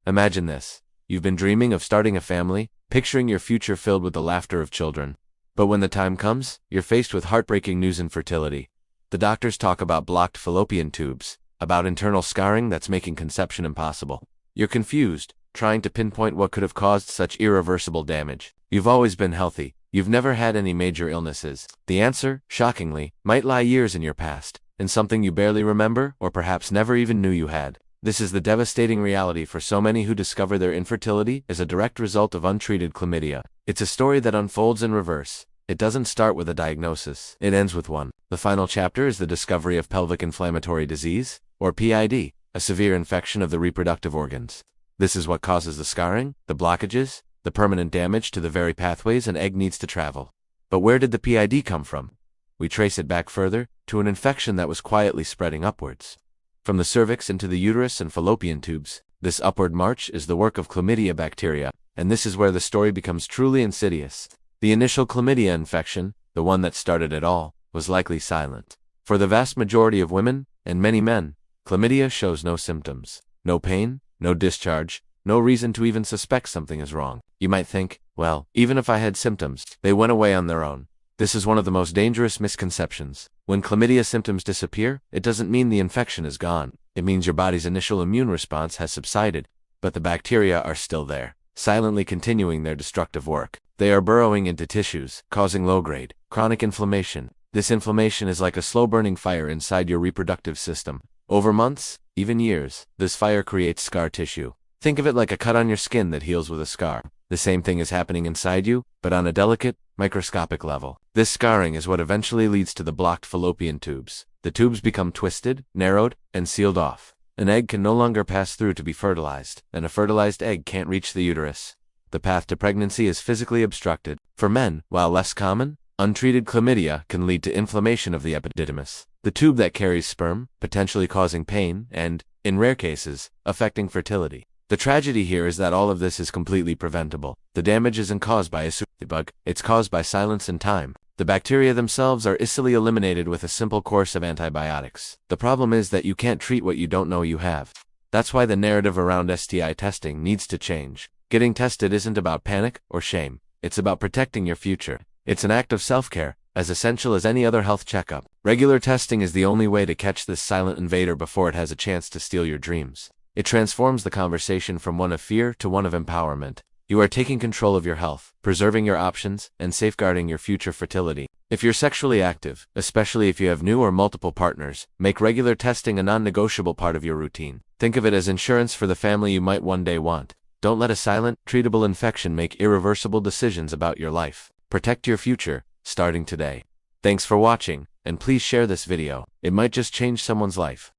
Imagine this. You've been dreaming of starting a family, picturing your future filled with the laughter of children. But when the time comes, you're faced with heartbreaking news in fertility. The doctors talk about blocked fallopian tubes, about internal scarring that's making conception impossible. You're confused, trying to pinpoint what could have caused such irreversible damage. You've always been healthy. You've never had any major illnesses. The answer, shockingly, might lie years in your past, in something you barely remember or perhaps never even knew you had. This is the devastating reality for so many who discover their infertility as a direct result of untreated chlamydia. It's a story that unfolds in reverse. It doesn't start with a diagnosis. It ends with one. The final chapter is the discovery of pelvic inflammatory disease, or PID, a severe infection of the reproductive organs. This is what causes the scarring, the blockages, the permanent damage to the very pathways an egg needs to travel. But where did the PID come from? We trace it back further, to an infection that was quietly spreading upwards. From the cervix into the uterus and fallopian tubes, this upward march is the work of Chlamydia bacteria, and this is where the story becomes truly insidious. The initial Chlamydia infection, the one that started it all, was likely silent. For the vast majority of women, and many men, Chlamydia shows no symptoms, no pain, no discharge, no reason to even suspect something is wrong. You might think, well, even if I had symptoms, they went away on their own. This is one of the most dangerous misconceptions. When chlamydia symptoms disappear, it doesn't mean the infection is gone. It means your body's initial immune response has subsided, but the bacteria are still there, silently continuing their destructive work. They are burrowing into tissues, causing low-grade, chronic inflammation. This inflammation is like a slow-burning fire inside your reproductive system. Over months, even years, this fire creates scar tissue. Think of it like a cut on your skin that heals with a scar. The same thing is happening inside you, but on a delicate, microscopic level. This scarring is what eventually leads to the blocked fallopian tubes. The tubes become twisted, narrowed, and sealed off. An egg can no longer pass through to be fertilized, and a fertilized egg can't reach the uterus. The path to pregnancy is physically obstructed. For men, while less common, untreated chlamydia can lead to inflammation of the epididymis, the tube that carries sperm, potentially causing pain and, in rare cases, affecting fertility. The tragedy here is that all of this is completely preventable. The damage isn't caused by a bug, it's caused by silence and time. The bacteria themselves are easily eliminated with a simple course of antibiotics. The problem is that you can't treat what you don't know you have. That's why the narrative around STI testing needs to change. Getting tested isn't about panic or shame. It's about protecting your future. It's an act of self-care, as essential as any other health checkup. Regular testing is the only way to catch this silent invader before it has a chance to steal your dreams. It transforms the conversation from one of fear to one of empowerment. You are taking control of your health, preserving your options, and safeguarding your future fertility. If you're sexually active, especially if you have new or multiple partners, make regular testing a non-negotiable part of your routine. Think of it as insurance for the family you might one day want. Don't let a silent, treatable infection make irreversible decisions about your life. Protect your future, starting today. Thanks for watching, and please share this video. It might just change someone's life.